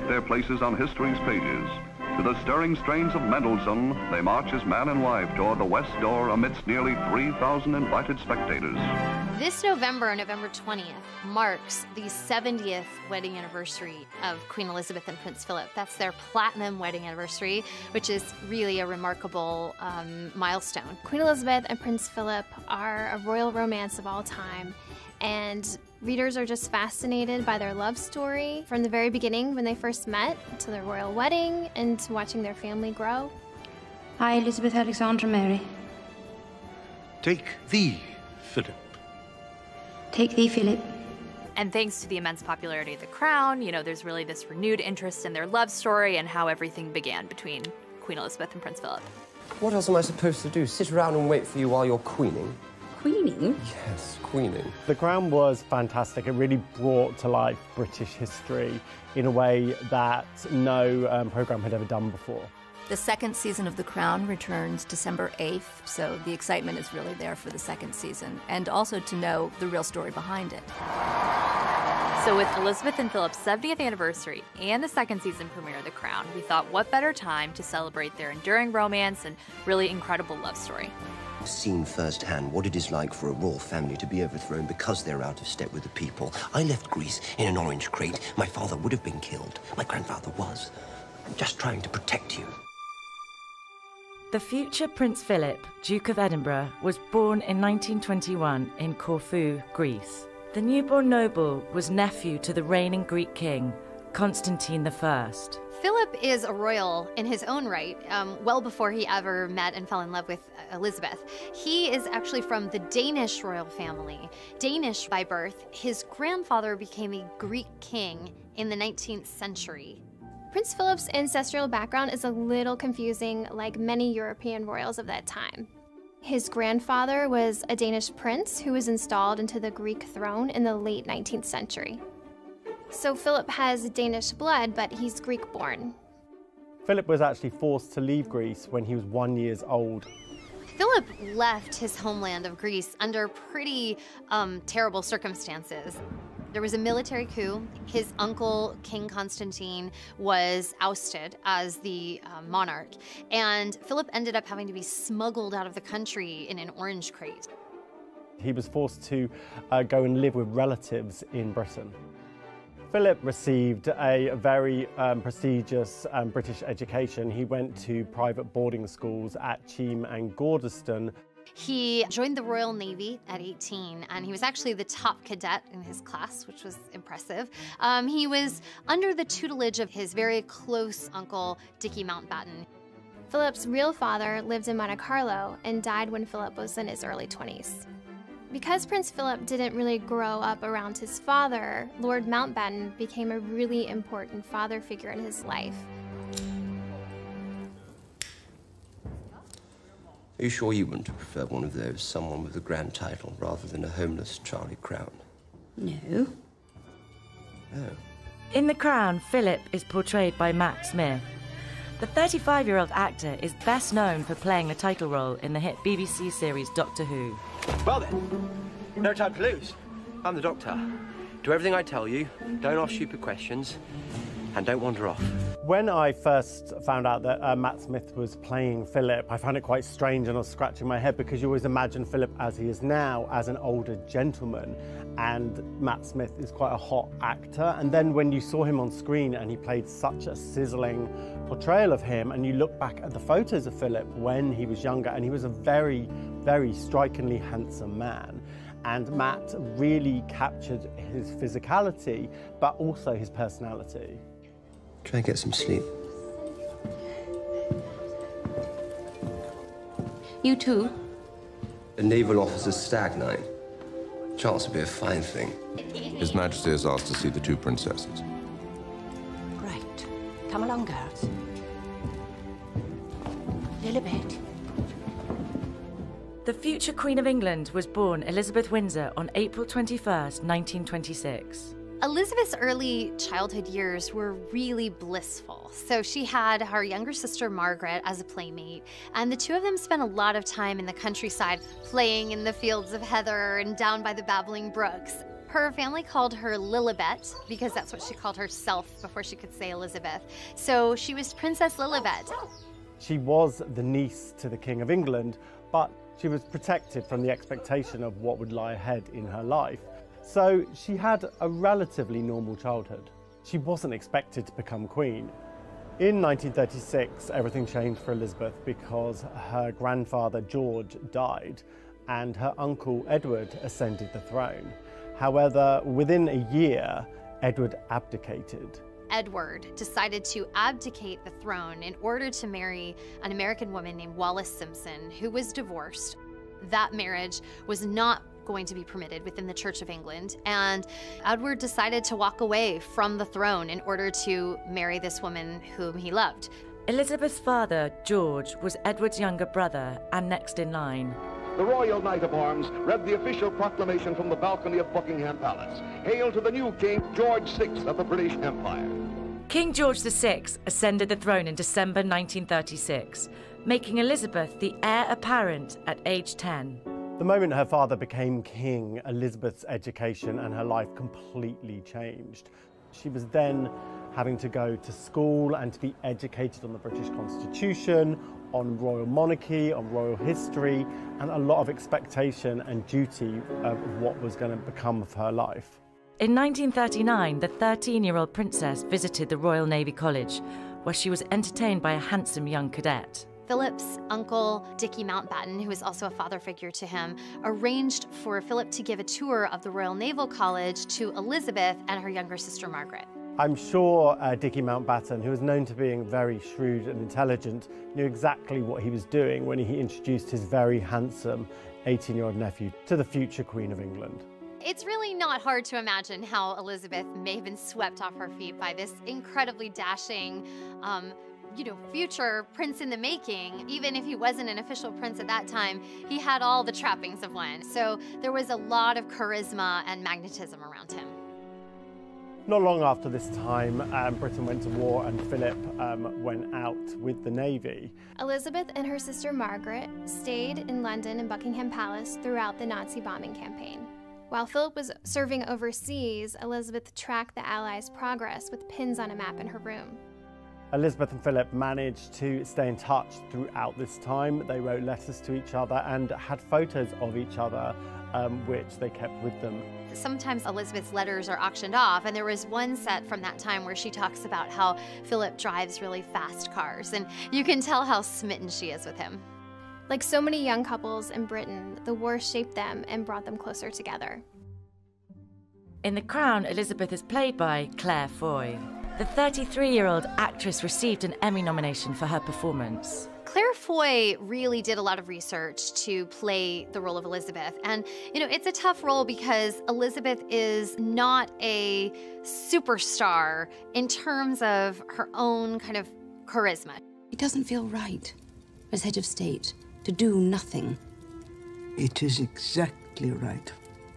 their places on history's pages. To the stirring strains of Mendelssohn, they march as man and wife toward the west door amidst nearly 3,000 invited spectators. This November, November 20th, marks the 70th wedding anniversary of Queen Elizabeth and Prince Philip. That's their platinum wedding anniversary, which is really a remarkable milestone. Queen Elizabeth and Prince Philip are a royal romance of all time, and readers are just fascinated by their love story from the very beginning when they first met to their royal wedding and to watching their family grow. I, Elizabeth Alexandra Mary. Take thee, Philip. Take thee, Philip. And thanks to the immense popularity of The Crown, there's really this renewed interest in their love story and how everything began between Queen Elizabeth and Prince Philip. What else am I supposed to do? Sit around and wait for you while you're queening? Queening? Yes, queening. The Crown was fantastic. It really brought to life British history in a way that no programme had ever done before. The second season of The Crown returns December 8th, so the excitement is really there for the second season, and also to know the real story behind it. So with Elizabeth and Philip's 70th anniversary and the second season premiere of The Crown, we thought what better time to celebrate their enduring romance and really incredible love story. Seen firsthand what it is like for a royal family to be overthrown because they're out of step with the people. I left Greece in an orange crate. My father would have been killed. My grandfather was. I'm just trying to protect you. The future Prince Philip, Duke of Edinburgh, was born in 1921 in Corfu, Greece. The newborn noble was nephew to the reigning Greek king, Constantine I. Philip is a royal in his own right, well before he ever met and fell in love with Elizabeth. He is actually from the Danish royal family. Danish by birth, his grandfather became a Greek king in the 19th century. Prince Philip's ancestral background is a little confusing, like many European royals of that time. His grandfather was a Danish prince who was installed into the Greek throne in the late 19th century. So Philip has Danish blood, but he's Greek-born. Philip was actually forced to leave Greece when he was 1 year old. Philip left his homeland of Greece under pretty terrible circumstances. There was a military coup. His uncle, King Constantine, was ousted as the monarch, and Philip ended up having to be smuggled out of the country in an orange crate. He was forced to go and live with relatives in Britain. Philip received a very prestigious British education. He went to private boarding schools at Cheam and Gordeston. He joined the Royal Navy at 18, and he was actually the top cadet in his class, which was impressive. He was under the tutelage of his very close uncle, Dicky Mountbatten. Philip's real father lived in Monte Carlo and died when Philip was in his early 20s. Because Prince Philip didn't really grow up around his father, Lord Mountbatten became a really important father figure in his life. Are you sure you wouldn't prefer one of those, someone with a grand title, rather than a homeless Charlie Crown? No. Oh. In The Crown, Philip is portrayed by Matt Smith. The 35-year-old actor is best known for playing a title role in the hit BBC series Doctor Who. Well then, no time to lose. I'm the Doctor. Do everything I tell you, don't ask stupid questions, and don't wander off. When I first found out that Matt Smith was playing Philip, I found it quite strange, and I was scratching my head because you always imagine Philip as he is now, as an older gentleman, and Matt Smith is quite a hot actor. And then when you saw him on screen and he played such a sizzling portrayal of him, and you look back at the photos of Philip when he was younger, and he was a very, very strikingly handsome man. And Matt really captured his physicality, but also his personality. Try and get some sleep. You too? A naval officer's stag night. Chance would be a fine thing. His Majesty has asked to see the two princesses. Right. Come along, girls. Lilibet. The future Queen of England was born Elizabeth Windsor on April 21st, 1926. Elizabeth's early childhood years were really blissful. So she had her younger sister Margaret as a playmate, and the two of them spent a lot of time in the countryside, playing in the fields of heather and down by the babbling brooks. Her family called her Lilibet because that's what she called herself before she could say Elizabeth. So she was Princess Lilibet. She was the niece to the King of England, but she was protected from the expectation of what would lie ahead in her life. So she had a relatively normal childhood. She wasn't expected to become queen. In 1936, everything changed for Elizabeth because her grandfather George died and her uncle Edward ascended the throne. However, within a year, Edward abdicated. Edward decided to abdicate the throne in order to marry an American woman named Wallis Simpson, who was divorced. That marriage was not going to be permitted within the Church of England, and Edward decided to walk away from the throne in order to marry this woman whom he loved. Elizabeth's father, George, was Edward's younger brother and next in line. The Royal Knight of Arms read the official proclamation from the balcony of Buckingham Palace. Hail to the new King, George VI of the British Empire. King George VI ascended the throne in December 1936, making Elizabeth the heir apparent at age 10. The moment her father became king, Elizabeth's education and her life completely changed. She was then having to go to school and to be educated on the British Constitution, on royal monarchy, on royal history, and a lot of expectation and duty of what was going to become of her life. In 1939, the 13-year-old princess visited the Royal Navy College, where she was entertained by a handsome young cadet. Philip's uncle, Dickie Mountbatten, who was also a father figure to him, arranged for Philip to give a tour of the Royal Naval College to Elizabeth and her younger sister, Margaret. I'm sure Dickie Mountbatten, who was known to being very shrewd and intelligent, knew exactly what he was doing when he introduced his very handsome 18-year-old nephew to the future Queen of England. It's really not hard to imagine how Elizabeth may have been swept off her feet by this incredibly dashing, future prince in the making. Even if he wasn't an official prince at that time, he had all the trappings of one. So there was a lot of charisma and magnetism around him. Not long after this time, Britain went to war and Philip went out with the Navy. Elizabeth and her sister Margaret stayed in London and Buckingham Palace throughout the Nazi bombing campaign. While Philip was serving overseas, Elizabeth tracked the Allies' progress with pins on a map in her room. Elizabeth and Philip managed to stay in touch throughout this time. They wrote letters to each other and had photos of each other, which they kept with them. Sometimes Elizabeth's letters are auctioned off, and there was one set from that time where she talks about how Philip drives really fast cars, and you can tell how smitten she is with him. Like so many young couples in Britain, the war shaped them and brought them closer together. In The Crown, Elizabeth is played by Claire Foy. The 33-year-old actress received an Emmy nomination for her performance. Claire Foy really did a lot of research to play the role of Elizabeth. And, it's a tough role because Elizabeth is not a superstar in terms of her own kind of charisma. It doesn't feel right, as head of state, to do nothing. It is exactly right.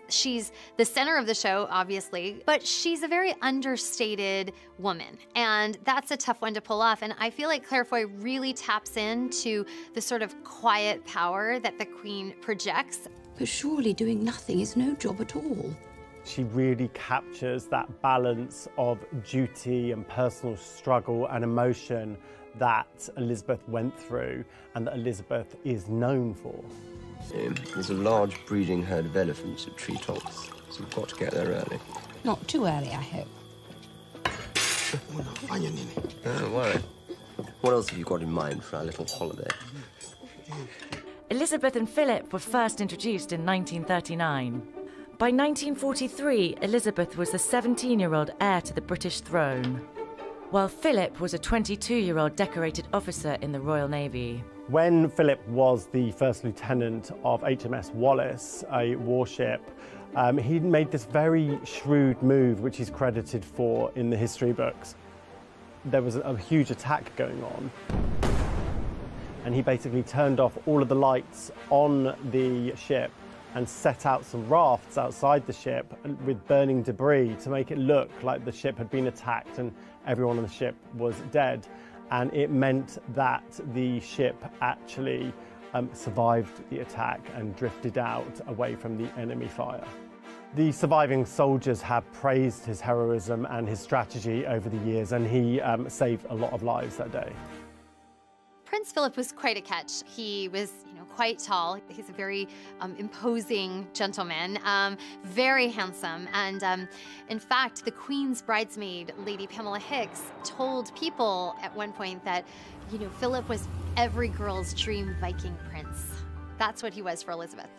She's the center of the show, obviously, but she's a very understated woman, and that's a tough one to pull off. And I feel like Claire Foy really taps into the sort of quiet power that the Queen projects. But surely doing nothing is no job at all. She really captures that balance of duty and personal struggle and emotion that Elizabeth went through and that Elizabeth is known for. There's a large breeding herd of elephants at Treetops, so we've got to get there early. Not too early, I hope. Don't worry. What else have you got in mind for our little holiday? Elizabeth and Philip were first introduced in 1939. By 1943, Elizabeth was the 17-year-old heir to the British throne, while Philip was a 22-year-old decorated officer in the Royal Navy. When Philip was the first lieutenant of HMS Wallis, a warship, he made this very shrewd move, which he's credited for in the history books. There was a huge attack going on, and he basically turned off all of the lights on the ship and set out some rafts outside the ship with burning debris to make it look like the ship had been attacked and everyone on the ship was dead. And it meant that the ship actually survived the attack and drifted out away from the enemy fire. The surviving soldiers have praised his heroism and his strategy over the years, and he saved a lot of lives that day. Prince Philip was quite a catch. He was, quite tall. He's a very imposing gentleman, very handsome. And in fact, the Queen's bridesmaid, Lady Pamela Hicks, told people at one point that, Philip was every girl's dream Viking prince. That's what he was for Elizabeth.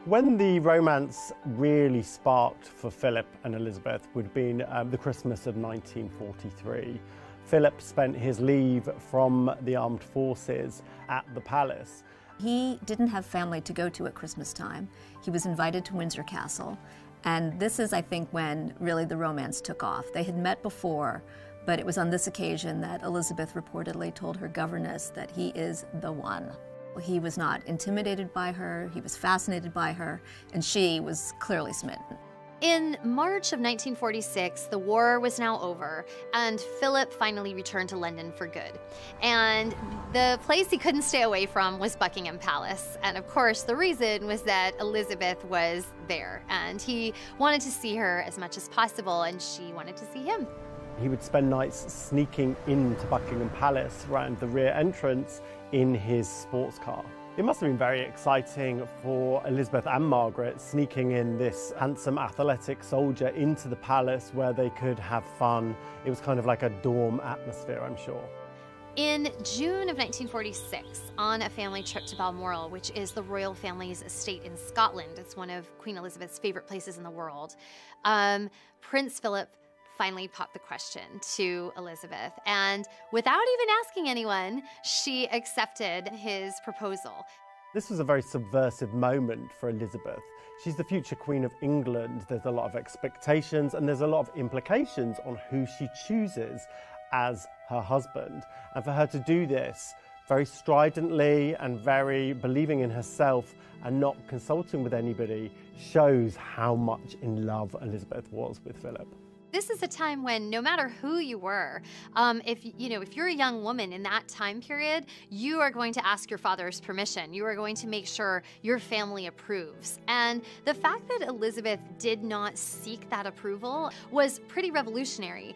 When the romance really sparked for Philip and Elizabeth would have been the Christmas of 1943. Philip spent his leave from the armed forces at the palace. He didn't have family to go to at Christmas time. He was invited to Windsor Castle. And this is, I think, when really the romance took off. They had met before, but it was on this occasion that Elizabeth reportedly told her governess that he is the one. He was not intimidated by her, he was fascinated by her, and she was clearly smitten. In March of 1946, the war was now over, and Philip finally returned to London for good. And the place he couldn't stay away from was Buckingham Palace. And of course, the reason was that Elizabeth was there, and he wanted to see her as much as possible, and she wanted to see him. He would spend nights sneaking into Buckingham Palace around the rear entrance in his sports car. It must have been very exciting for Elizabeth and Margaret sneaking in this handsome athletic soldier into the palace where they could have fun. It was kind of like a dorm atmosphere, I'm sure. In June of 1946, on a family trip to Balmoral, which is the royal family's estate in Scotland, it's one of Queen Elizabeth's favorite places in the world, Prince Philip finally popped the question to Elizabeth, and without even asking anyone, she accepted his proposal. This was a very subversive moment for Elizabeth. She's the future Queen of England. There's a lot of expectations and there's a lot of implications on who she chooses as her husband. And for her to do this very stridently and very believing in herself and not consulting with anybody shows how much in love Elizabeth was with Philip. This is a time when no matter who you were, if you're a young woman in that time period, you are going to ask your father's permission. You are going to make sure your family approves. And the fact that Elizabeth did not seek that approval was pretty revolutionary.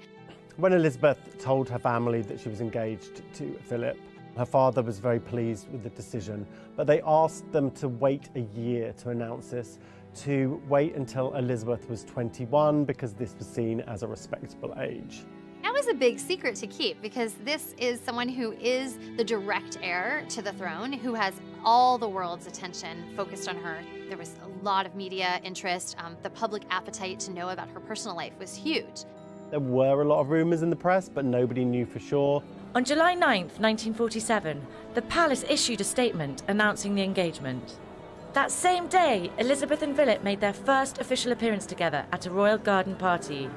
When Elizabeth told her family that she was engaged to Philip, her father was very pleased with the decision, but they asked them to wait a year to announce this, to wait until Elizabeth was 21 because this was seen as a respectable age. That was a big secret to keep because this is someone who is the direct heir to the throne, who has all the world's attention focused on her. There was a lot of media interest. The public appetite to know about her personal life was huge. There were a lot of rumours in the press, but nobody knew for sure. On July 9th, 1947, the palace issued a statement announcing the engagement. That same day, Elizabeth and Philip made their first official appearance together at a royal garden party.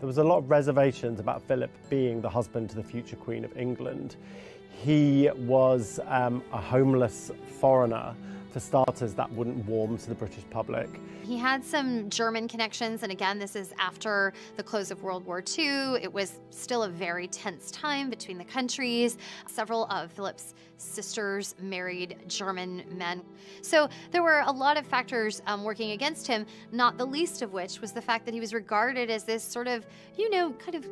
There was a lot of reservations about Philip being the husband to the future Queen of England. He was a homeless foreigner. For starters, that wouldn't warm to the British public. He had some German connections, and again, this is after the close of World War II. It was still a very tense time between the countries. Several of Philip's sisters married German men. So there were a lot of factors working against him, not the least of which was the fact that he was regarded as this sort of, kind of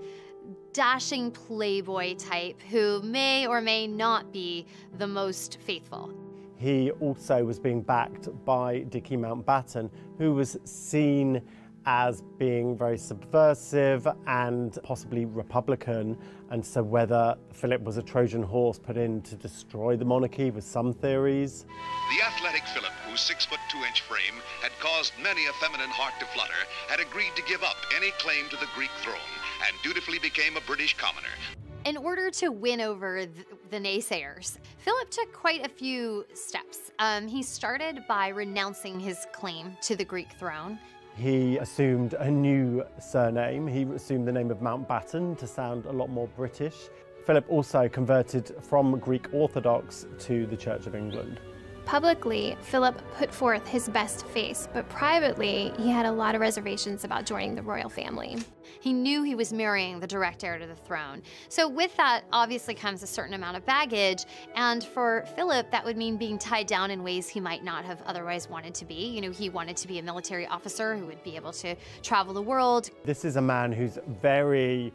dashing playboy type who may or may not be the most faithful. He also was being backed by Dickie Mountbatten, who was seen as being very subversive and possibly Republican, and so whether Philip was a Trojan horse put in to destroy the monarchy with some theories. The athletic Philip, whose 6'2" frame had caused many a feminine heart to flutter, had agreed to give up any claim to the Greek throne and dutifully became a British commoner. In order to win over the naysayers, Philip took quite a few steps. He started by renouncing his claim to the Greek throne. He assumed a new surname. He assumed the name of Mountbatten to sound a lot more British. Philip also converted from Greek Orthodox to the Church of England. Publicly, Philip put forth his best face, but privately, he had a lot of reservations about joining the royal family. He knew he was marrying the direct heir to the throne. So with that obviously comes a certain amount of baggage, and for Philip, that would mean being tied down in ways he might not have otherwise wanted to be. You know, he wanted to be a military officer who would be able to travel the world. This is a man who's very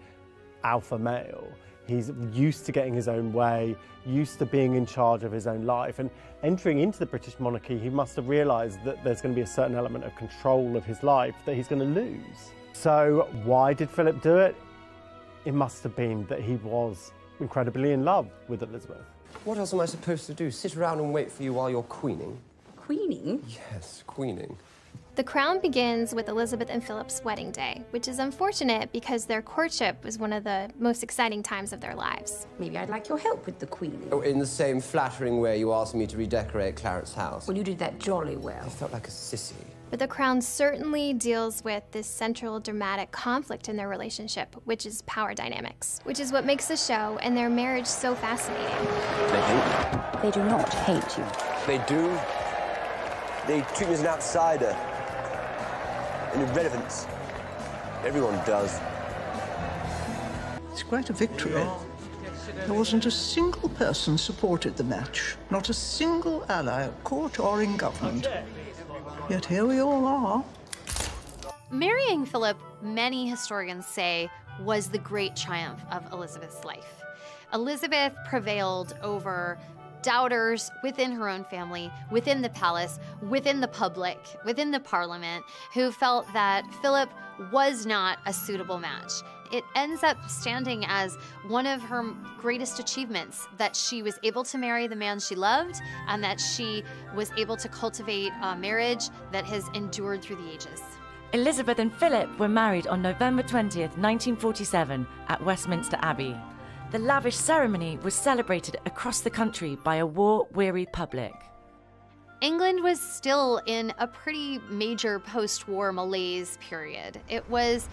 alpha male. He's used to getting his own way, used to being in charge of his own life, and entering into the British monarchy, he must have realised that there's going to be a certain element of control of his life that he's going to lose. So why did Philip do it? It must have been that he was incredibly in love with Elizabeth. What else am I supposed to do? Sit around and wait for you while you're queening? Queening? Yes, queening. The crown begins with Elizabeth and Philip's wedding day, which is unfortunate because their courtship was one of the most exciting times of their lives. Maybe I'd like your help with the queening. Oh, in the same flattering way you asked me to redecorate Claret's house. Well, you did that jolly well. I felt like a sissy. But the crown certainly deals with this central dramatic conflict in their relationship, which is power dynamics, which is what makes the show and their marriage so fascinating. They hate you. They do not hate you. They do. They treat me as an outsider. An irrelevance. Everyone does. It's quite a victory. There wasn't a single person supported the match. Not a single ally at court or in government. Yet here we all are. Marrying Philip, many historians say, was the great triumph of Elizabeth's life. Elizabeth prevailed over doubters within her own family, within the palace, within the public, within the parliament, who felt that Philip was not a suitable match. It ends up standing as one of her greatest achievements, that she was able to marry the man she loved and that she was able to cultivate a marriage that has endured through the ages. Elizabeth and Philip were married on November 20th, 1947 at Westminster Abbey. The lavish ceremony was celebrated across the country by a war-weary public. England was still in a pretty major post-war malaise period. It was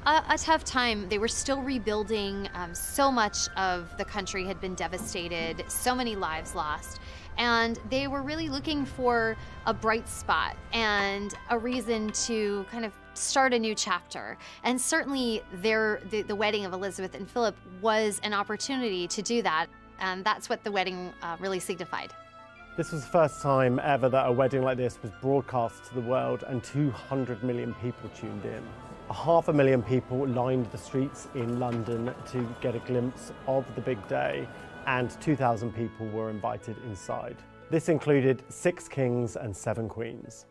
a tough time. They were still rebuilding. So much of the country had been devastated, so many lives lost. And they were really looking for a bright spot and a reason to kind of start a new chapter. And certainly the wedding of Elizabeth and Philip was an opportunity to do that. And that's what the wedding really signified. This was the first time ever that a wedding like this was broadcast to the world, and 200 million people tuned in. 500,000 people lined the streets in London to get a glimpse of the big day, and 2,000 people were invited inside. This included 6 kings and 7 queens.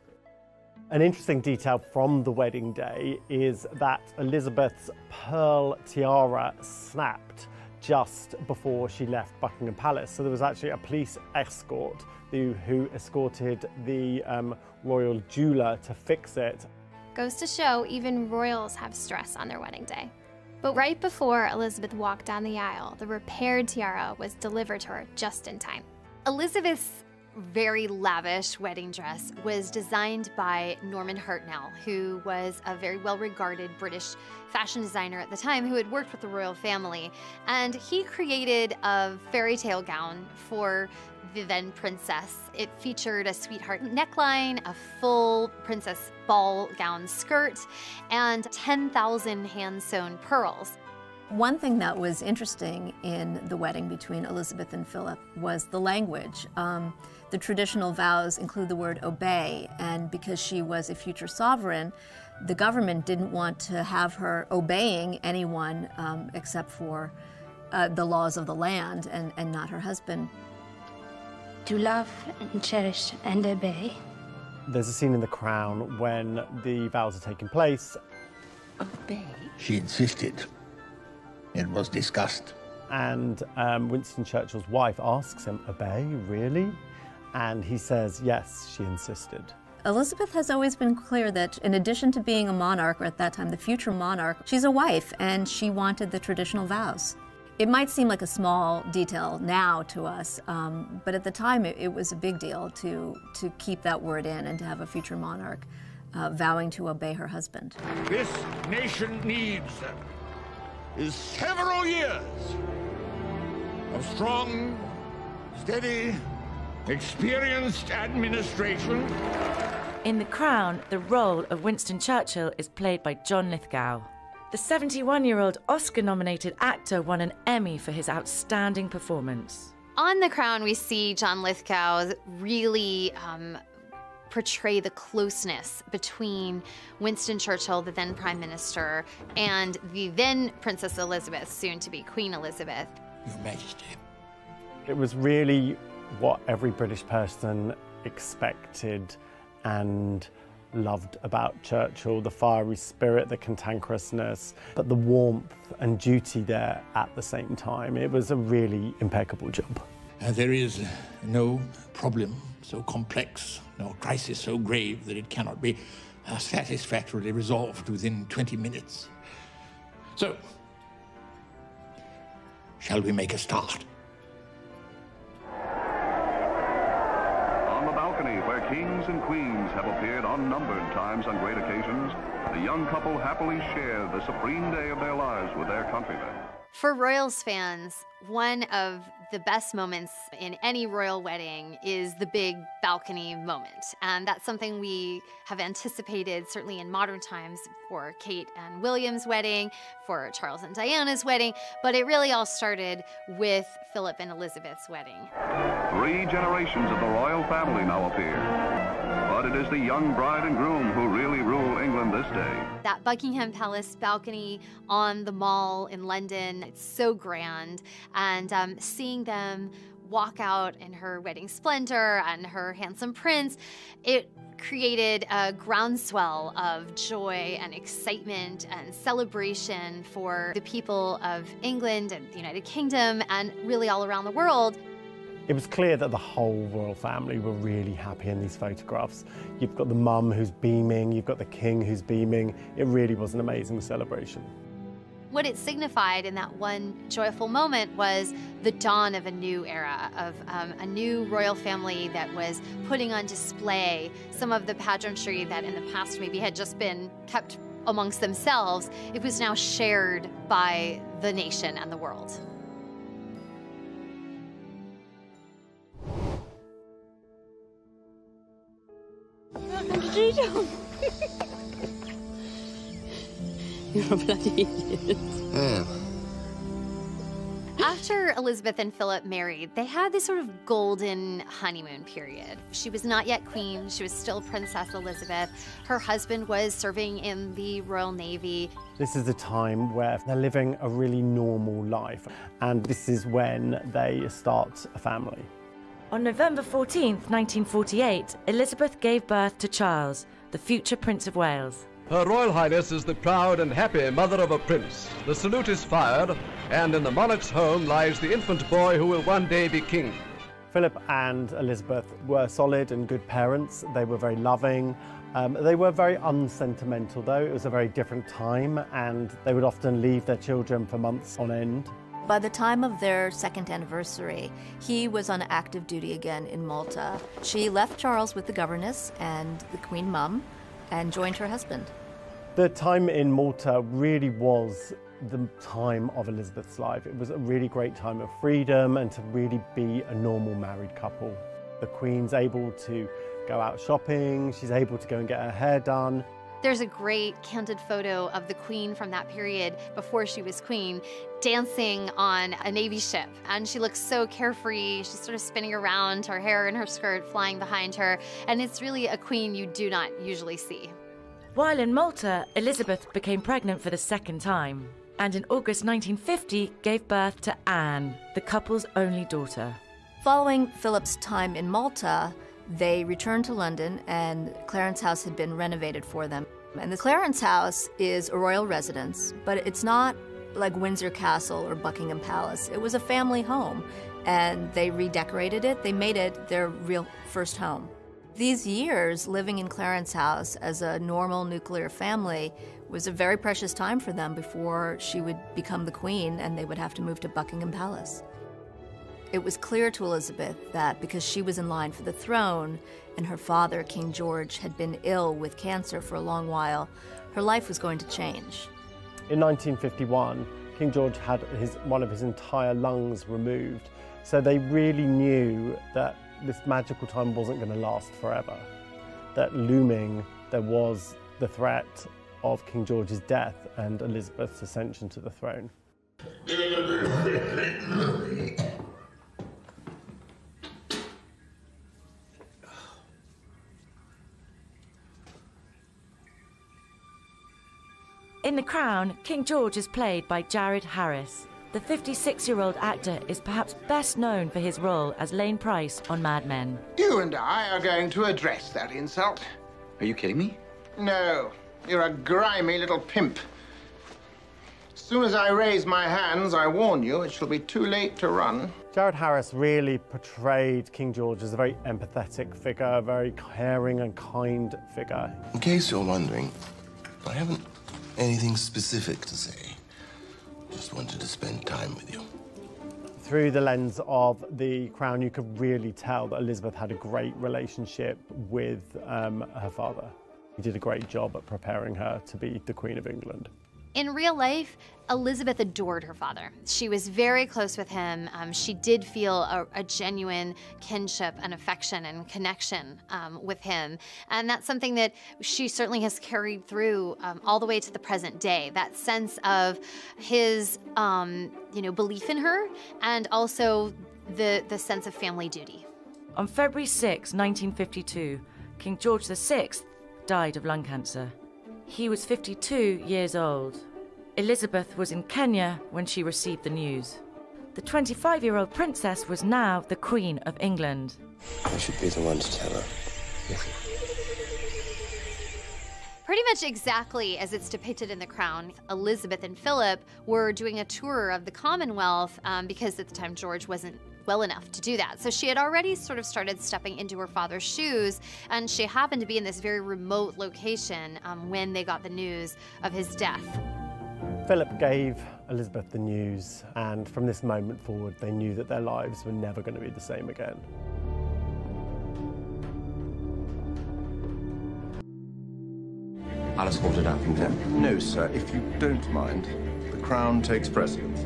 An interesting detail from the wedding day is that Elizabeth's pearl tiara snapped just before she left Buckingham Palace. So there was actually a police escort who escorted the royal jeweler to fix it. Goes to show even royals have stress on their wedding day. But right before Elizabeth walked down the aisle, the repaired tiara was delivered to her just in time. Elizabeth's very lavish wedding dress was designed by Norman Hartnell, who was a very well-regarded British fashion designer at the time who had worked with the royal family. And he created a fairy tale gown for the then princess. It featured a sweetheart neckline, a full princess ball gown skirt, and 10,000 hand-sewn pearls. One thing that was interesting in the wedding between Elizabeth and Philip was the language. The traditional vows include the word obey, and because she was a future sovereign, the government didn't want to have her obeying anyone except for the laws of the land and not her husband. To love and cherish and obey. There's a scene in The Crown when the vows are taking place. Obey? She insisted. It was discussed. And Winston Churchill's wife asks him, obey, really? And he says, yes, she insisted. Elizabeth has always been clear that in addition to being a monarch, or at that time the future monarch, she's a wife and she wanted the traditional vows. It might seem like a small detail now to us, but at the time it was a big deal to keep that word in and to have a future monarch vowing to obey her husband. This nation needs is several years of strong, steady, experienced administration. In The Crown, the role of Winston Churchill is played by John Lithgow. The 71-year-old Oscar-nominated actor won an Emmy for his outstanding performance. On The Crown, we see John Lithgow really portray the closeness between Winston Churchill, the then Prime Minister, and the then Princess Elizabeth, soon to be Queen Elizabeth. Your Majesty. It was really what every British person expected and loved about Churchill, the fiery spirit, the cantankerousness, but the warmth and duty there at the same time. It was a really impeccable job. There is no problem so complex, no crisis so grave that it cannot be satisfactorily resolved within 20 minutes. So, shall we make a start? On the balcony where kings and queens have appeared unnumbered times on great occasions, the young couple happily share the supreme day of their lives with their countrymen. For Royals fans, one of the best moments in any royal wedding is the big balcony moment. And that's something we have anticipated, certainly in modern times, for Kate and William's wedding, for Charles and Diana's wedding, but it really all started with Philip and Elizabeth's wedding. 3 generations of the royal family now appear. But it is the young bride and groom who really rule England this day. That Buckingham Palace balcony on the Mall in London, it's so grand. And seeing them walk out in her wedding splendor and her handsome prince, it created a groundswell of joy and excitement and celebration for the people of England and the United Kingdom and really all around the world. It was clear that the whole royal family were really happy in these photographs. You've got the mum who's beaming, you've got the king who's beaming. It really was an amazing celebration. What it signified in that one joyful moment was the dawn of a new era, of a new royal family that was putting on display some of the pageantry that in the past maybe had just been kept amongst themselves. It was now shared by the nation and the world. You're a bloody idiot. After Elizabeth and Philip married, they had this sort of golden honeymoon period. She was not yet queen, she was still Princess Elizabeth. Her husband was serving in the Royal Navy. This is a time where they're living a really normal life, and this is when they start a family. On November 14th, 1948, Elizabeth gave birth to Charles, the future Prince of Wales. Her Royal Highness is the proud and happy mother of a prince. The salute is fired, and in the monarch's home lies the infant boy who will one day be king. Philip and Elizabeth were solid and good parents. They were very loving. They were very unsentimental, though. It was a very different time, and they would often leave their children for months on end. By the time of their second anniversary, he was on active duty again in Malta. She left Charles with the governess and the Queen Mum and joined her husband. The time in Malta really was the time of Elizabeth's life. It was a really great time of freedom and to really be a normal married couple. The Queen's able to go out shopping, she's able to go and get her hair done. There's a great candid photo of the Queen from that period before she was queen dancing on a Navy ship. And she looks so carefree. She's sort of spinning around, her hair in her skirt flying behind her. And it's really a queen you do not usually see. While in Malta, Elizabeth became pregnant for the second time, and in August 1950 gave birth to Anne, the couple's only daughter. Following Philip's time in Malta, they returned to London, and Clarence House had been renovated for them. And the Clarence House is a royal residence, but it's not like Windsor Castle or Buckingham Palace. It was a family home, and they redecorated it. They made it their real first home. These years living in Clarence House as a normal nuclear family was a very precious time for them before she would become the queen and they would have to move to Buckingham Palace. It was clear to Elizabeth that because she was in line for the throne and her father, King George, had been ill with cancer for a long while, her life was going to change. In 1951, King George had one of his entire lungs removed, so they really knew that this magical time wasn't going to last forever. That looming, there was the threat of King George's death and Elizabeth's ascension to the throne. In The Crown, King George is played by Jared Harris. The 56-year-old actor is perhaps best known for his role as Lane Price on Mad Men. You and I are going to address that insult. Are you kidding me? No, you're a grimy little pimp. As soon as I raise my hands, I warn you, it shall be too late to run. Jared Harris really portrayed King George as a very empathetic figure, a very caring and kind figure. In case you're wondering, I haven't anything specific to say. Just wanted to spend time with you. Through the lens of The Crown, you could really tell that Elizabeth had a great relationship with her father. He did a great job at preparing her to be the Queen of England. In real life, Elizabeth adored her father. She was very close with him. She did feel a genuine kinship and affection and connection with him. And that's something that she certainly has carried through all the way to the present day. That sense of his belief in her, and also the sense of family duty. On February 6, 1952, King George VI died of lung cancer. He was 52 years old. Elizabeth was in Kenya when she received the news. The 25-year-old princess was now the Queen of England. I should be the one to tell her. Pretty much exactly as it's depicted in The Crown, Elizabeth and Philip were doing a tour of the Commonwealth because at the time George wasn't well enough to do that. So she had already sort of started stepping into her father's shoes, and she happened to be in this very remote location when they got the news of his death. Philip gave Elizabeth the news, and from this moment forward, they knew that their lives were never going to be the same again. I'll escort it out from there. No, sir, if you don't mind, the Crown takes precedence.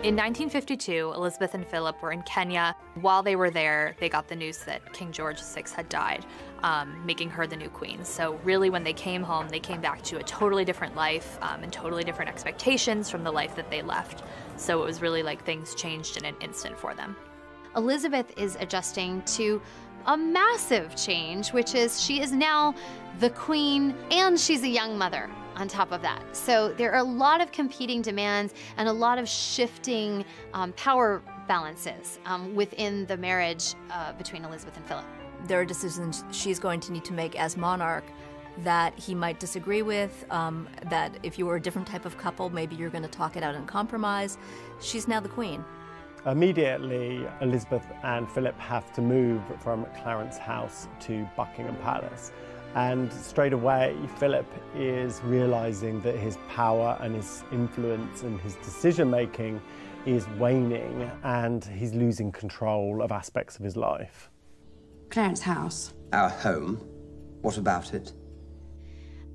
In 1952, Elizabeth and Philip were in Kenya. While they were there, they got the news that King George VI had died, making her the new queen. So really, when they came home, they came back to a totally different life and totally different expectations from the life that they left. So it was really like things changed in an instant for them. Elizabeth is adjusting to a massive change, which is she is now the queen and she's a young mother on top of that. So there are a lot of competing demands and a lot of shifting power balances within the marriage between Elizabeth and Philip. There are decisions she's going to need to make as monarch that he might disagree with, that if you were a different type of couple, maybe you're going to talk it out and compromise. She's now the queen. Immediately, Elizabeth and Philip have to move from Clarence House to Buckingham Palace. And straight away, Philip is realizing that his power and his influence and his decision-making is waning, and he's losing control of aspects of his life. Clarence House. Our home? What about it?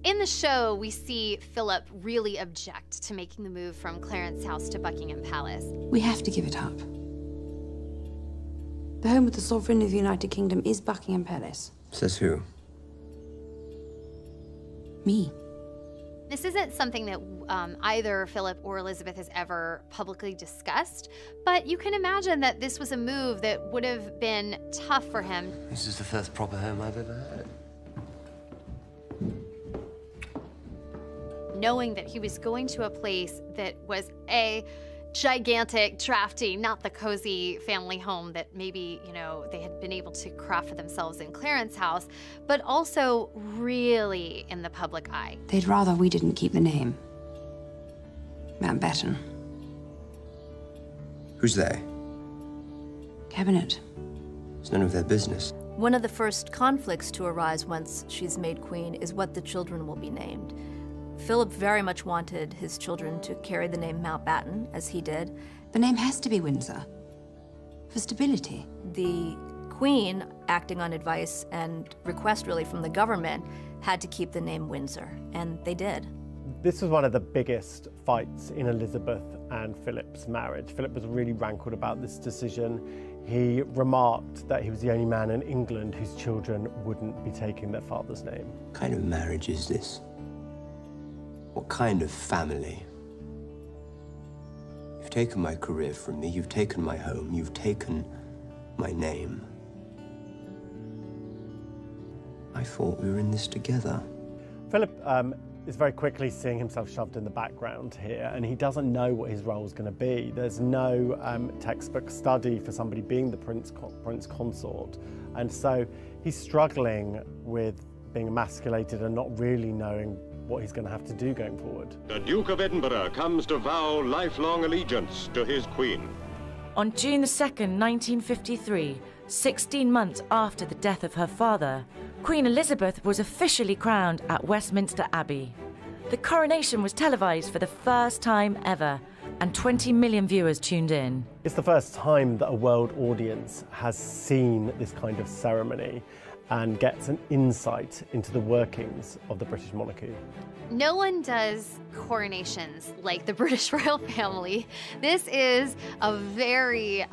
In the show, we see Philip really object to making the move from Clarence House to Buckingham Palace. We have to give it up. The home of the Sovereign of the United Kingdom is Buckingham Palace. Says who? Me. This isn't something that either Philip or Elizabeth has ever publicly discussed, but you can imagine that this was a move that would have been tough for him. This is the first proper home I've ever had. Knowing that he was going to a place that was a gigantic, drafty, not the cozy family home that maybe, they had been able to craft for themselves in Clarence House, but also really in the public eye. They'd rather we didn't keep the name. Mountbatten. Who's they? Cabinet. It's none of their business. One of the first conflicts to arise once she's made queen is what the children will be named. Philip very much wanted his children to carry the name Mountbatten, as he did. The name has to be Windsor, for stability. The Queen, acting on advice and request really from the government, had to keep the name Windsor, and they did. This was one of the biggest fights in Elizabeth and Philip's marriage. Philip was really rankled about this decision. He remarked that he was the only man in England whose children wouldn't be taking their father's name. What kind of marriage is this? What kind of family? You've taken my career from me, you've taken my home, you've taken my name. I thought we were in this together. Philip is very quickly seeing himself shoved in the background here, and he doesn't know what his role is going to be. There's no textbook study for somebody being the prince consort, and so he's struggling with being emasculated and not really knowing what he's going to have to do going forward. The Duke of Edinburgh comes to vow lifelong allegiance to his queen. On June the 2nd, 1953, 16 months after the death of her father, Queen Elizabeth was officially crowned at Westminster Abbey. The coronation was televised for the first time ever, and 20 million viewers tuned in. It's the first time that a world audience has seen this kind of ceremony and gets an insight into the workings of the British monarchy. No one does coronations like the British royal family. This is a very,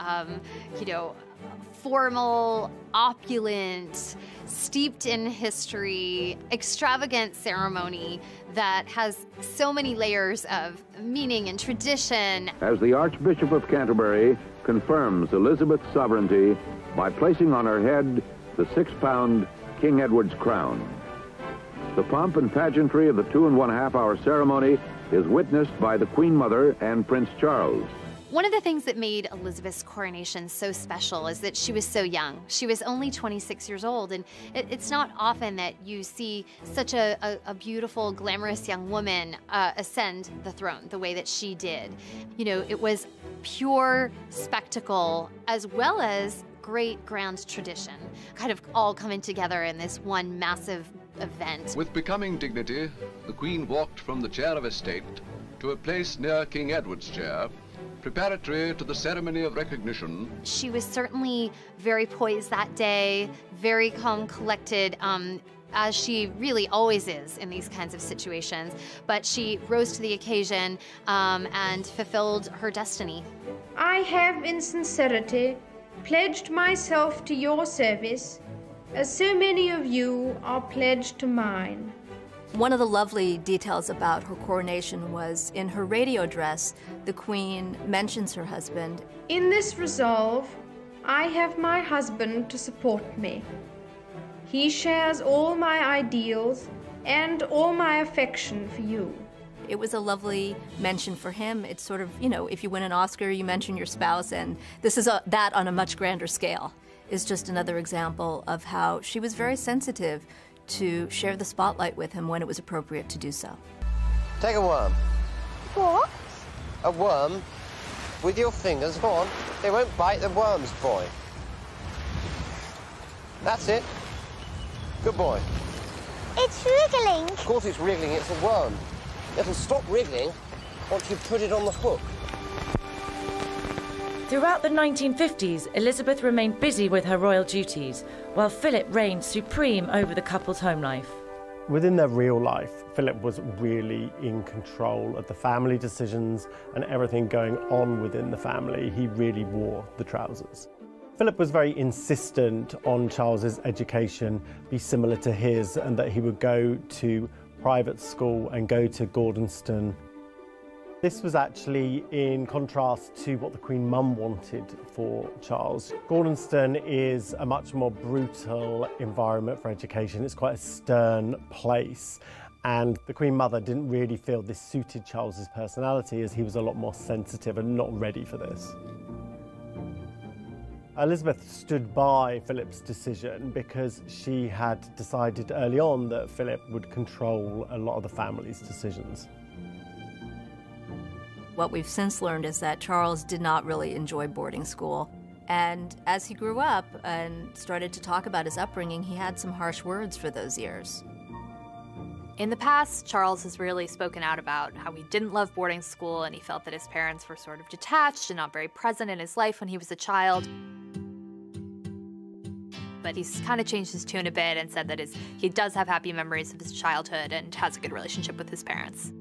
formal, opulent, steeped in history, extravagant ceremony that has so many layers of meaning and tradition. As the Archbishop of Canterbury confirms Elizabeth's sovereignty by placing on her head the 6-pound King Edward's crown. The pomp and pageantry of the 2.5-hour ceremony is witnessed by the Queen Mother and Prince Charles. One of the things that made Elizabeth's coronation so special is that she was so young. She was only 26 years old, and it's not often that you see such a beautiful, glamorous young woman ascend the throne the way that she did. You know, it was pure spectacle as well as great grand tradition, kind of all coming together in this one massive event. With becoming dignity, the Queen walked from the chair of estate to a place near King Edward's chair, preparatory to the ceremony of recognition. She was certainly very poised that day, very calm, collected, as she really always is in these kinds of situations. But she rose to the occasion and fulfilled her destiny. I have in sincerity pledged myself to your service, as so many of you are pledged to mine. One of the lovely details about her coronation was in her radio address, the Queen mentions her husband. In this resolve, I have my husband to support me. He shares all my ideals and all my affection for you. It was a lovely mention for him. It's sort of, you know, if you win an Oscar, you mention your spouse, and this is that on a much grander scale. Is just another example of how she was very sensitive to share the spotlight with him when it was appropriate to do so. Take a worm. What? A worm with your fingers. Go on. They won't bite the worms, boy. That's it. Good boy. It's wriggling. Of course it's wriggling. It's a worm. It'll stop wriggling once you put it on the hook. Throughout the 1950s, Elizabeth remained busy with her royal duties, while Philip reigned supreme over the couple's home life. Within their real life, Philip was really in control of the family decisions and everything going on within the family. He really wore the trousers. Philip was very insistent on Charles's education be similar to his, and that he would go to private school and go to Gordonston. This was actually in contrast to what the Queen Mum wanted for Charles. Gordonston is a much more brutal environment for education. It's quite a stern place, and the Queen Mother didn't really feel this suited Charles's personality, as he was a lot more sensitive and not ready for this. Elizabeth stood by Philip's decision because she had decided early on that Philip would control a lot of the family's decisions. What we've since learned is that Charles did not really enjoy boarding school. And as he grew up and started to talk about his upbringing, he had some harsh words for those years. In the past, Charles has really spoken out about how he didn't love boarding school, and he felt that his parents were sort of detached and not very present in his life when he was a child. But he's kind of changed his tune a bit and said that he does have happy memories of his childhood and has a good relationship with his parents.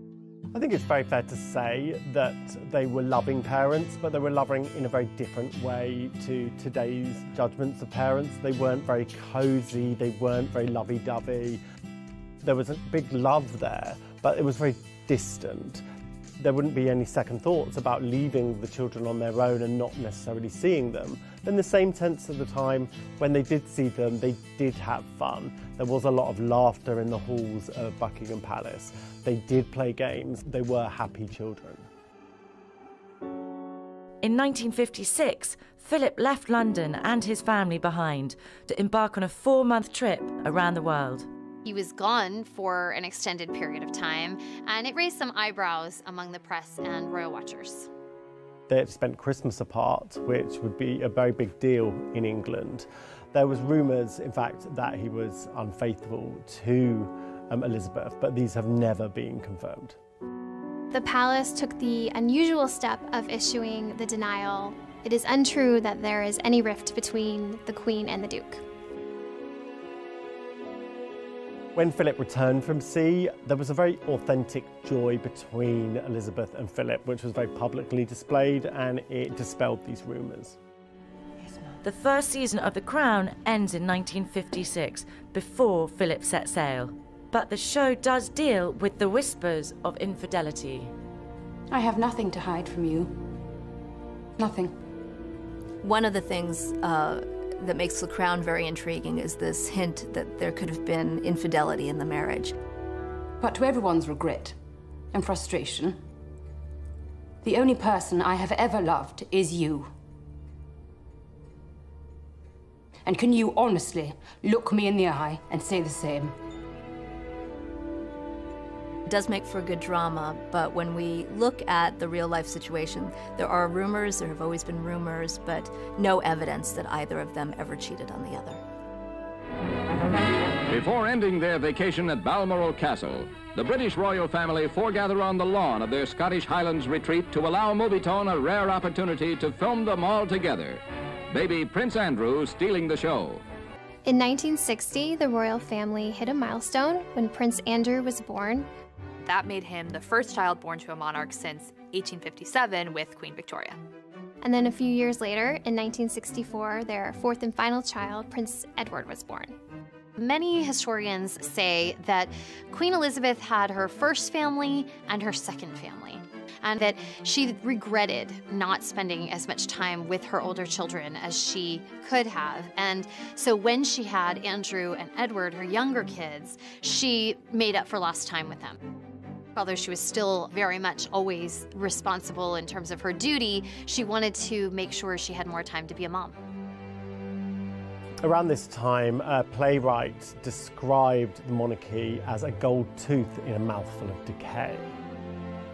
I think it's very fair to say that they were loving parents, but they were loving in a very different way to today's judgments of parents. They weren't very cosy, they weren't very lovey-dovey. There was a big love there, but it was very distant. There wouldn't be any second thoughts about leaving the children on their own and not necessarily seeing them. In the same sense of the time, when they did see them, they did have fun. There was a lot of laughter in the halls of Buckingham Palace. They did play games. They were happy children. In 1956, Philip left London and his family behind to embark on a 4-month trip around the world. He was gone for an extended period of time, and it raised some eyebrows among the press and royal watchers. They had spent Christmas apart, which would be a very big deal in England. There was rumours, in fact, that he was unfaithful to Elizabeth, but these have never been confirmed. The palace took the unusual step of issuing the denial. It is untrue that there is any rift between the Queen and the Duke. When Philip returned from sea, there was a very authentic joy between Elizabeth and Philip, which was very publicly displayed, and it dispelled these rumours. The first season of The Crown ends in 1956, before Philip set sail. But the show does deal with the whispers of infidelity. I have nothing to hide from you. Nothing. One of the things that makes The Crown very intriguing is this hint that there could have been infidelity in the marriage. But to everyone's regret and frustration, the only person I have ever loved is you. And can you honestly look me in the eye and say the same? It does make for good drama, but when we look at the real-life situation, there are rumors, there have always been rumors, but no evidence that either of them ever cheated on the other. Before ending their vacation at Balmoral Castle, the British royal family foregather on the lawn of their Scottish Highlands retreat to allow Movietone a rare opportunity to film them all together. Baby Prince Andrew stealing the show. In 1960, the royal family hit a milestone when Prince Andrew was born. That made him the first child born to a monarch since 1857 with Queen Victoria. And then a few years later, in 1964, their fourth and final child, Prince Edward, was born. Many historians say that Queen Elizabeth had her first family and her second family, and that she regretted not spending as much time with her older children as she could have. And so when she had Andrew and Edward, her younger kids, she made up for lost time with them. Although she was still very much always responsible in terms of her duty, she wanted to make sure she had more time to be a mom. Around this time, a playwright described the monarchy as a gold tooth in a mouthful of decay.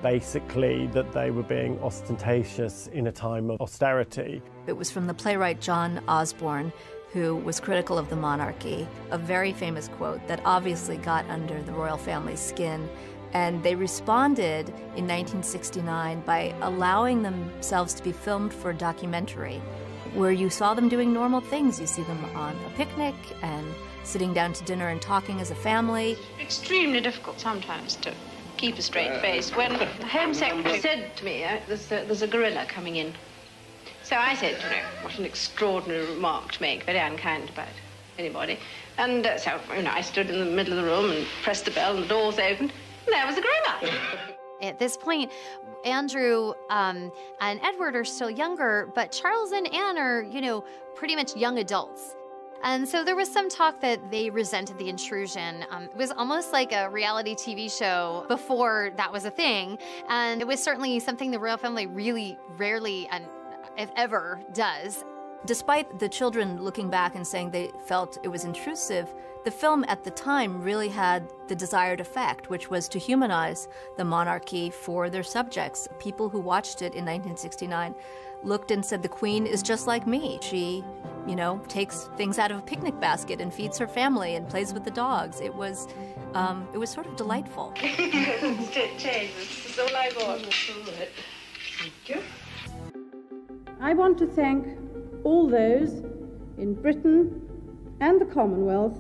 Basically, that they were being ostentatious in a time of austerity. It was from the playwright John Osborne, who was critical of the monarchy, a very famous quote that obviously got under the royal family's skin. And they responded in 1969 by allowing themselves to be filmed for a documentary where you saw them doing normal things. You see them on a picnic and sitting down to dinner and talking as a family. Extremely difficult sometimes to keep a straight face. When the Home Secretary said to me, there's a gorilla coming in. So I said, you know, what an extraordinary remark to make, very unkind about anybody. And so, you know, I stood in the middle of the room and pressed the bell and the doors opened. There was a gorilla. At this point, Andrew and Edward are still younger, but Charles and Anne are, you know, pretty much young adults. And so there was some talk that they resented the intrusion. It was almost like a reality TV show before that was a thing. And it was certainly something the royal family really rarely, and if ever, does. Despite the children looking back and saying they felt it was intrusive, the film at the time really had the desired effect, which was to humanize the monarchy for their subjects. People who watched it in 1969 looked and said, the Queen is just like me. She, you know, takes things out of a picnic basket and feeds her family and plays with the dogs. It was sort of delightful. That's all I want. Thank you. I want to thank all those in Britain and the Commonwealth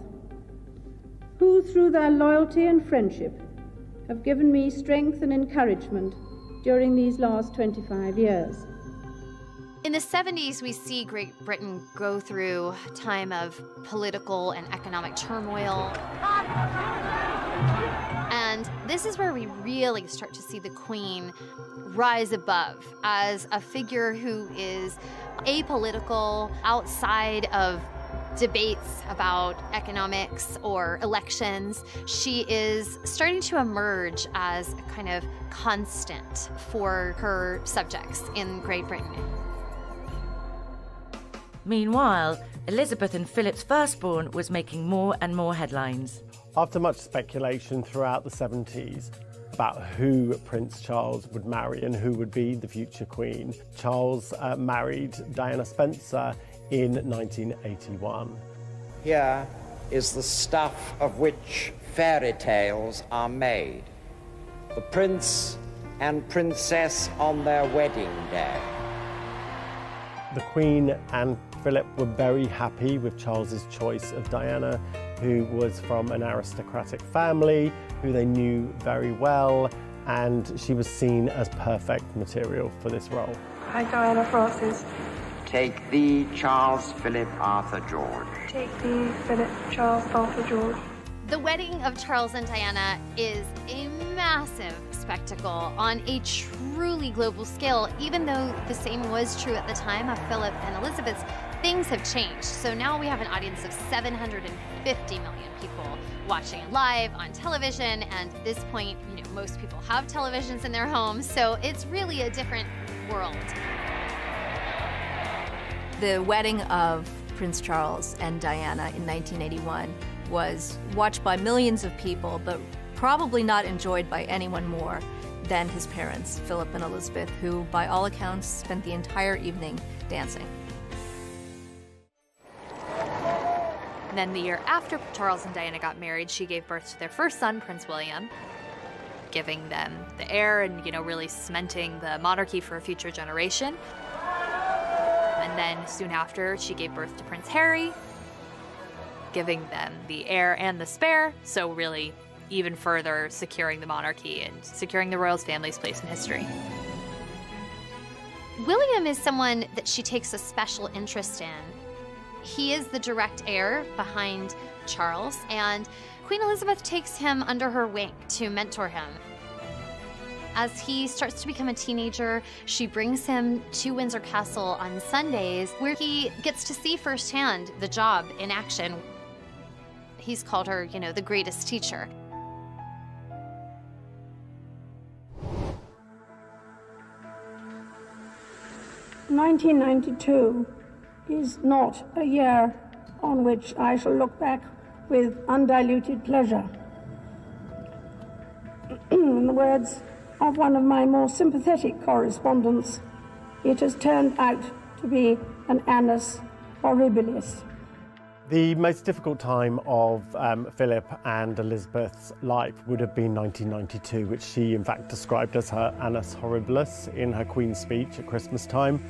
who, through their loyalty and friendship, have given me strength and encouragement during these last 25 years. In the 70s, we see Great Britain go through a time of political and economic turmoil. And this is where we really start to see the Queen rise above as a figure who is apolitical, outside of debates about economics or elections. She is starting to emerge as a kind of constant for her subjects in Great Britain. Meanwhile, Elizabeth and Philip's firstborn was making more and more headlines. After much speculation throughout the 70s about who Prince Charles would marry and who would be the future Queen, Charles married Diana Spencer in 1981. Here is the stuff of which fairy tales are made. The prince and princess on their wedding day. The Queen and Philip were very happy with Charles's choice of Diana, who was from an aristocratic family, who they knew very well, and she was seen as perfect material for this role. I, Diana Frances. Take thee, Charles Philip Arthur George. Take thee, Philip Charles Arthur George. The wedding of Charles and Diana is a massive spectacle on a truly global scale. Even though the same was true at the time of Philip and Elizabeth's, things have changed. So now we have an audience of 750 million people watching it live on television. And at this point, you know, most people have televisions in their homes. So it's really a different world. The wedding of Prince Charles and Diana in 1981 was watched by millions of people, but probably not enjoyed by anyone more than his parents, Philip and Elizabeth, who, by all accounts, spent the entire evening dancing. And then the year after Charles and Diana got married, she gave birth to their first son, Prince William, giving them the heir and, you know, really cementing the monarchy for a future generation. And then soon after, she gave birth to Prince Harry, giving them the heir and the spare, so really even further securing the monarchy and securing the royal family's place in history. William is someone that she takes a special interest in. He is the direct heir behind Charles, and Queen Elizabeth takes him under her wing to mentor him. As he starts to become a teenager, she brings him to Windsor Castle on Sundays, where he gets to see firsthand the job in action. He's called her, you know, the greatest teacher. "1992 is not a year on which I shall look back with undiluted pleasure. In the words of one of my more sympathetic correspondents, it has turned out to be an annus horribilis." The most difficult time of Philip and Elizabeth's life would have been 1992, which she in fact described as her annus horribilis in her Queen's speech at Christmas time.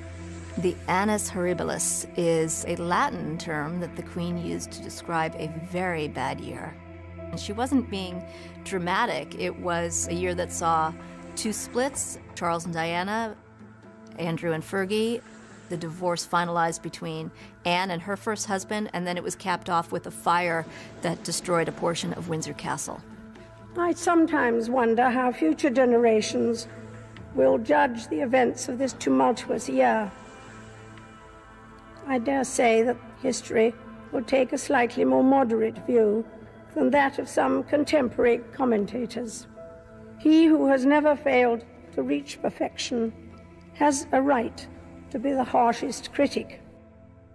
The annus horribilis is a Latin term that the Queen used to describe a very bad year. And she wasn't being dramatic. It was a year that saw two splits, Charles and Diana, Andrew and Fergie, the divorce finalized between Anne and her first husband, and then it was capped off with a fire that destroyed a portion of Windsor Castle. I sometimes wonder how future generations will judge the events of this tumultuous year. I dare say that history will take a slightly more moderate view than that of some contemporary commentators. He who has never failed to reach perfection has a right to be the harshest critic.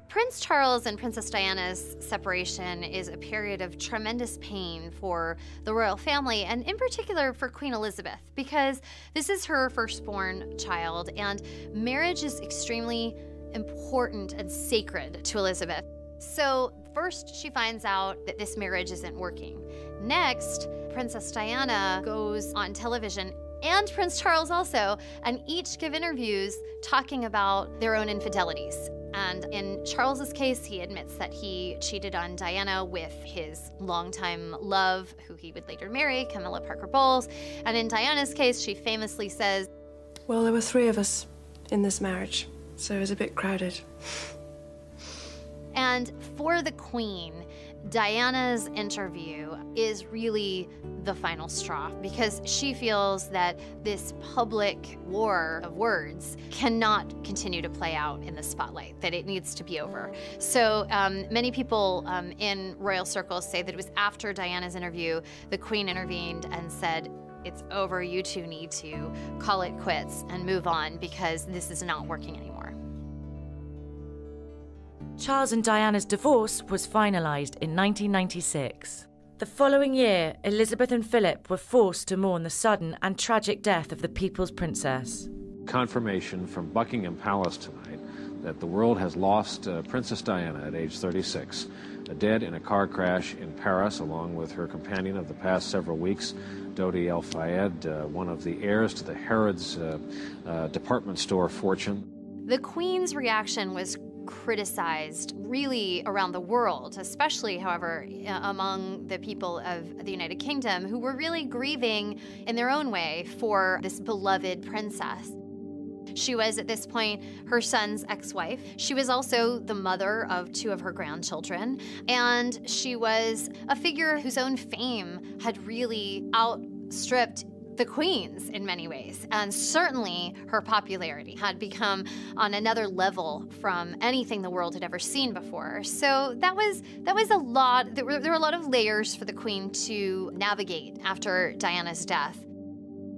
Prince Charles and Princess Diana's separation is a period of tremendous pain for the royal family, and in particular for Queen Elizabeth, because this is her firstborn child, and marriage is extremely important and sacred to Elizabeth. So first she finds out that this marriage isn't working. Next, Princess Diana goes on television, and Prince Charles also, and each give interviews talking about their own infidelities. And in Charles's case, he admits that he cheated on Diana with his longtime love, who he would later marry, Camilla Parker Bowles. And in Diana's case, she famously says, "Well, there were 3 of us in this marriage, so it was a bit crowded." And for the Queen, Diana's interview is really the final straw, because she feels that this public war of words cannot continue to play out in the spotlight, that it needs to be over. So many people in royal circles say that it was after Diana's interview, the Queen intervened and said, "It's over, you two need to call it quits and move on, because this is not working anymore." Charles and Diana's divorce was finalised in 1996. The following year, Elizabeth and Philip were forced to mourn the sudden and tragic death of the People's Princess. Confirmation from Buckingham Palace tonight that the world has lost Princess Diana at age 36, dead in a car crash in Paris, along with her companion of the past several weeks, Dodi El Fayed, one of the heirs to the Harrods department store fortune. The Queen's reaction was criticized really around the world, especially, however, among the people of the United Kingdom, who were really grieving in their own way for this beloved princess. She was, at this point, her son's ex-wife. She was also the mother of 2 of her grandchildren, and she was a figure whose own fame had really outstripped the Queen's in many ways, and certainly her popularity had become on another level from anything the world had ever seen before. So that was a lot. There were a lot of layers for the Queen to navigate after Diana's death.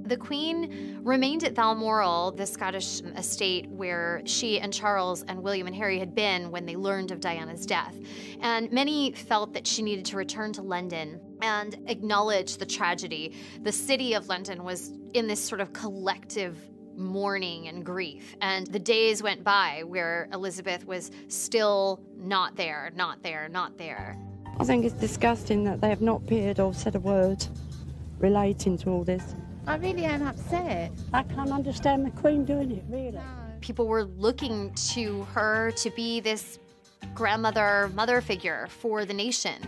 The Queen remained at Balmoral, the Scottish estate where she and Charles and William and Harry had been when they learned of Diana's death. And many felt that she needed to return to London and acknowledge the tragedy. The city of London was in this sort of collective mourning and grief. And the days went by where Elizabeth was still not there, not there, not there. I think it's disgusting that they have not appeared or said a word relating to all this. I really am upset. I can't understand the Queen doing it, really. People were looking to her to be this grandmother, mother figure for the nation.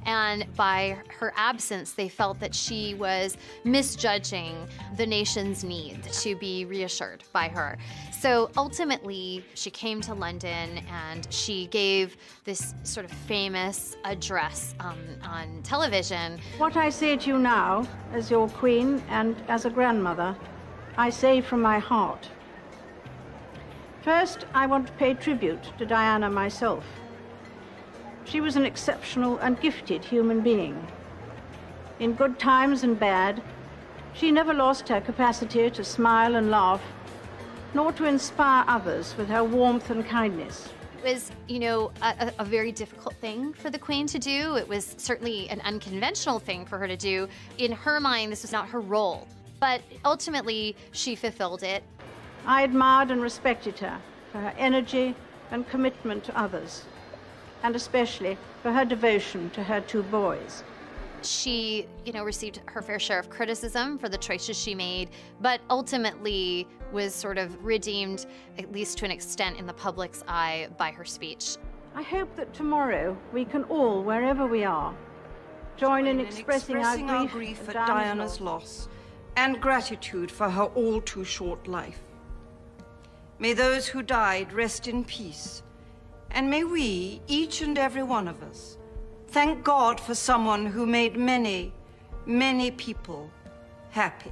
And by her absence, they felt that she was misjudging the nation's need to be reassured by her. So ultimately, she came to London and she gave this sort of famous address on television. What I say to you now, as your Queen and as a grandmother, I say from my heart. First, I want to pay tribute to Diana myself. She was an exceptional and gifted human being. In good times and bad, she never lost her capacity to smile and laugh, nor to inspire others with her warmth and kindness. It was, you know, a very difficult thing for the Queen to do. It was certainly an unconventional thing for her to do. In her mind, this was not her role, but ultimately she fulfilled it. I admired and respected her for her energy and commitment to others, and especially for her devotion to her 2 boys. She, you know, received her fair share of criticism for the choices she made, but ultimately was sort of redeemed, at least to an extent in the public's eye, by her speech. I hope that tomorrow we can all, wherever we are, join in expressing our grief at Diana's loss and gratitude for her all too short life. May those who died rest in peace, and may we, each and every one of us, thank God for someone who made many, many people happy.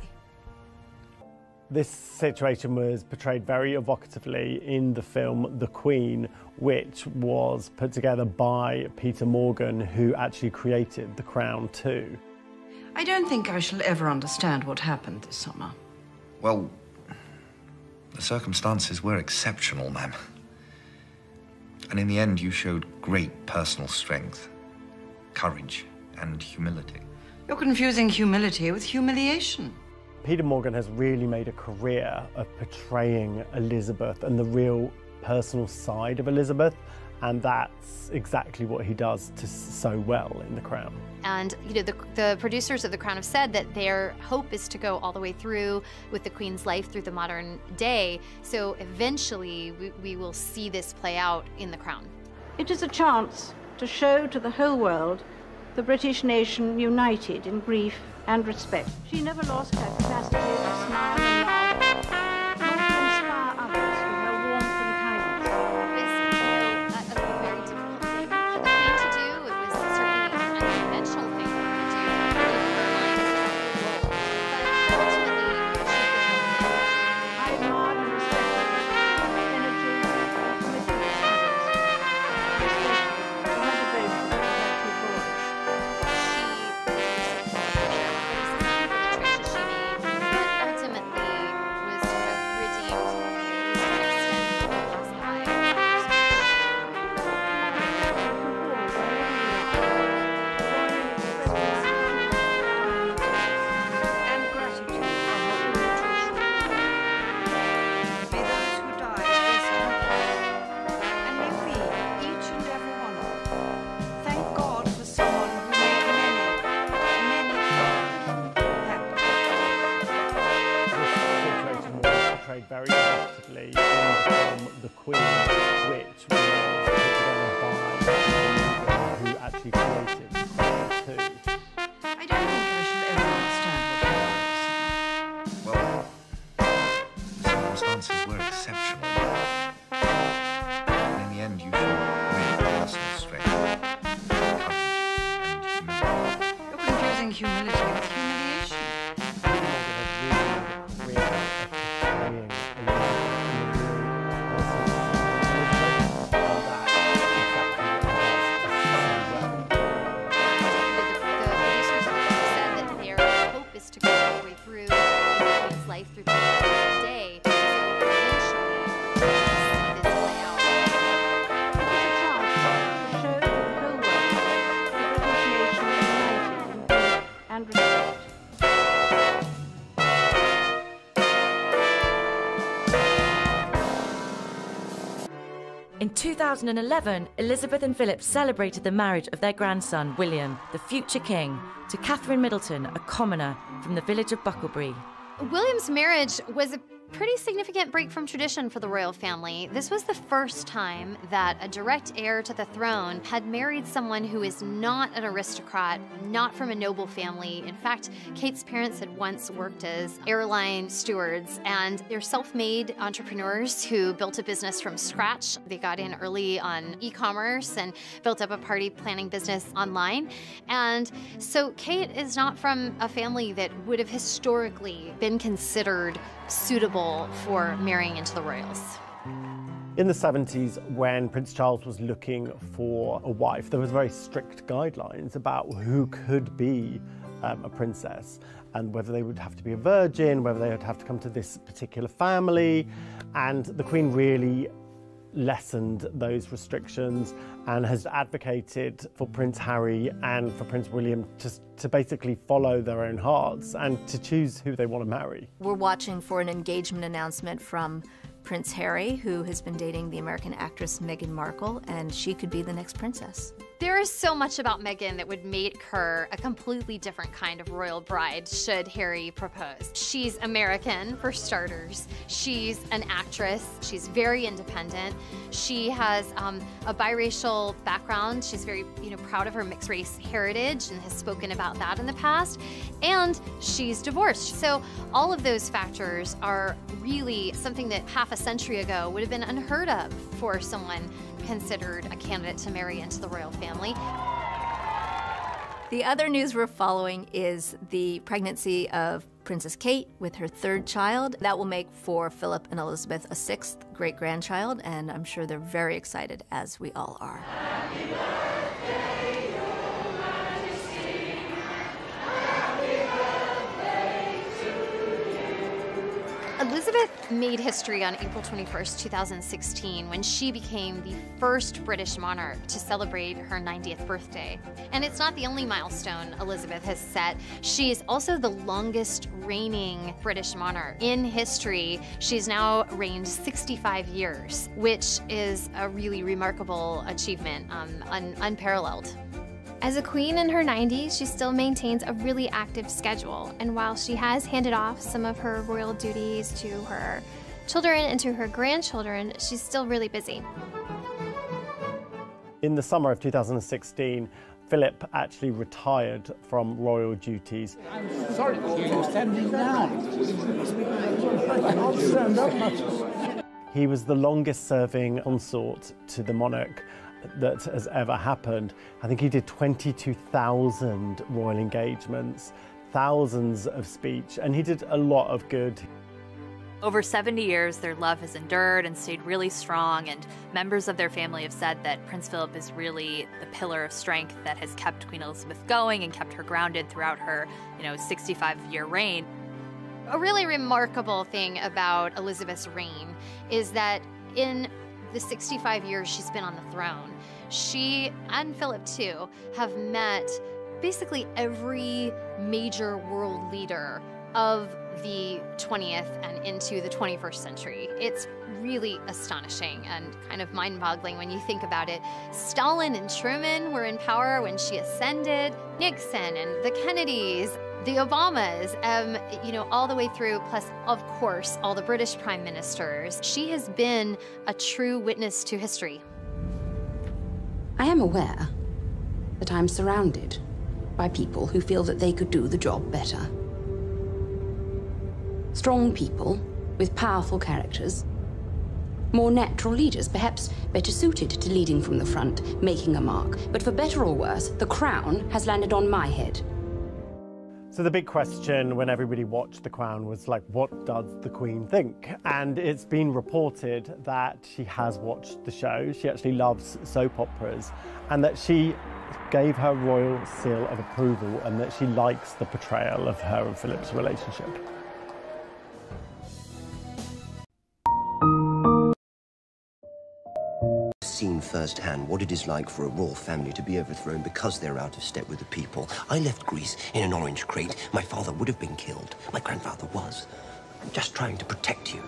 This situation was portrayed very evocatively in the film The Queen, which was put together by Peter Morgan, who actually created The Crown too. I don't think I shall ever understand what happened this summer. Well, the circumstances were exceptional, ma'am. And in the end, you showed great personal strength, courage, and humility. You're confusing humility with humiliation. Peter Morgan has really made a career of portraying Elizabeth and the real personal side of Elizabeth, and that's exactly what he does so well in The Crown. And the producers of The Crown have said that their hope is to go all the way through with the Queen's life through the modern day. So eventually we will see this play out in The Crown. It is a chance to show to the whole world the British nation united in grief and respect. She never lost her capacity to smile and laugh, nor to inspire others with her warmth and kindness. It's, a very difficult thing for the Queen to do. It was certainly an unconventional thing for her to do. But ultimately, I admire and respect her energy and commitment to others, especially to her devotion to her two boys. Very effectively from The Queen, which was put together by who actually created The Crown too. I don't think I shall ever understand what Well, the circumstances were exceptional. And in the end, you showed great personal strength, courage, and humility. You're confusing humility with humiliation. In 2011, Elizabeth and Philip celebrated the marriage of their grandson, William, the future king, to Catherine Middleton, a commoner from the village of Bucklebury. William's marriage was a pretty significant break from tradition for the royal family. This was the first time that a direct heir to the throne had married someone who is not an aristocrat, not from a noble family. In fact, Kate's parents had once worked as airline stewards, and they're self-made entrepreneurs who built a business from scratch. They got in early on e-commerce and built up a party planning business online. And so Kate is not from a family that would have historically been considered suitable for marrying into the royals. In the 70s, when Prince Charles was looking for a wife, there was very strict guidelines about who could be a princess and whether they would have to be a virgin, whether they would have to come to this particular family. And the Queen really lessened those restrictions and has advocated for Prince Harry and for Prince William to basically follow their own hearts and to choose who they want to marry. We're watching for an engagement announcement from Prince Harry, who has been dating the American actress Meghan Markle, and she could be the next princess. There is so much about Meghan that would make her a completely different kind of royal bride should Harry propose. She's American, for starters. She's an actress. She's very independent. She has a biracial background. She's very, proud of her mixed race heritage and has spoken about that in the past. And she's divorced. So all of those factors are really something that half a century ago would have been unheard of for someone considered a candidate to marry into the royal family. The other news we're following is the pregnancy of Princess Kate with her third child. That will make for Philip and Elizabeth a sixth great-grandchild, and I'm sure they're very excited, as we all are. Happy birthday, Your Majesty. Happy birthday to you. Elizabeth made history on April 21st, 2016, when she became the first British monarch to celebrate her 90th birthday. And it's not the only milestone Elizabeth has set. She is also the longest reigning British monarch in history. She's now reigned 65 years, which is a really remarkable achievement, unparalleled. As a queen in her 90s, she still maintains a really active schedule, and while she has handed off some of her royal duties to her children and to her grandchildren, she's still really busy. In the summer of 2016, Philip actually retired from royal duties. I'm sorry to hear you standing down. I can't stand up much. He was the longest serving consort to the monarch that has ever happened. I think he did 22,000 royal engagements, thousands of speech, and he did a lot of good. Over 70 years, their love has endured and stayed really strong, and members of their family have said that Prince Philip is really the pillar of strength that has kept Queen Elizabeth going and kept her grounded throughout her, 65-year reign. A really remarkable thing about Elizabeth's reign is that in the 65 years she's been on the throne, she and Philip too have met basically every major world leader of the 20th and into the 21st century. It's really astonishing and kind of mind-boggling when you think about it. Stalin and Truman were in power when she ascended, Nixon and the Kennedys, the Obamas, all the way through, plus, of course, all the British prime ministers. She has been a true witness to history. I am aware that I'm surrounded by people who feel that they could do the job better. Strong people with powerful characters. More natural leaders, perhaps better suited to leading from the front, making a mark. But for better or worse, the crown has landed on my head. So the big question when everybody watched The Crown was like, what does the Queen think? And it's been reported that she has watched the show, she actually loves soap operas, and that she gave her royal seal of approval and that she likes the portrayal of her and Philip's relationship. Seen firsthand what it is like for a royal family to be overthrown because they're out of step with the people. I left Greece in an orange crate. My father would have been killed. My grandfather was. I'm just trying to protect you.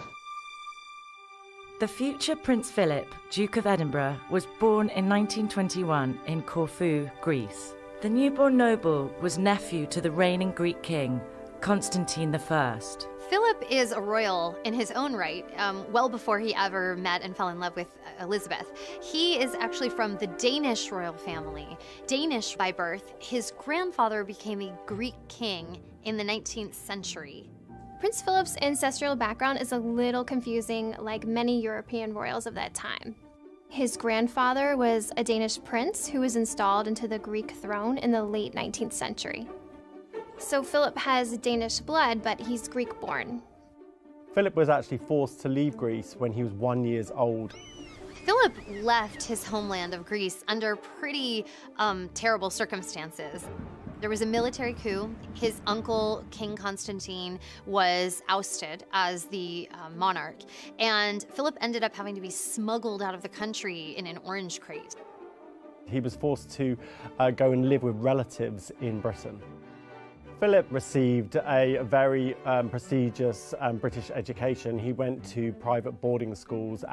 The future Prince Philip, Duke of Edinburgh, was born in 1921 in Corfu, Greece. The newborn noble was nephew to the reigning Greek king, Constantine I. Philip is a royal in his own right, well before he ever met and fell in love with Elizabeth. He is actually from the Danish royal family. Danish by birth, his grandfather became a Greek king in the 19th century. Prince Philip's ancestral background is a little confusing, like many European royals of that time. His grandfather was a Danish prince who was installed into the Greek throne in the late 19th century. So Philip has Danish blood, but he's Greek-born. Philip was actually forced to leave Greece when he was 1 year old. Philip left his homeland of Greece under pretty terrible circumstances. There was a military coup. His uncle, King Constantine, was ousted as the monarch, and Philip ended up having to be smuggled out of the country in an orange crate. He was forced to go and live with relatives in Britain. Philip received a very prestigious British education. He went to private boarding schools.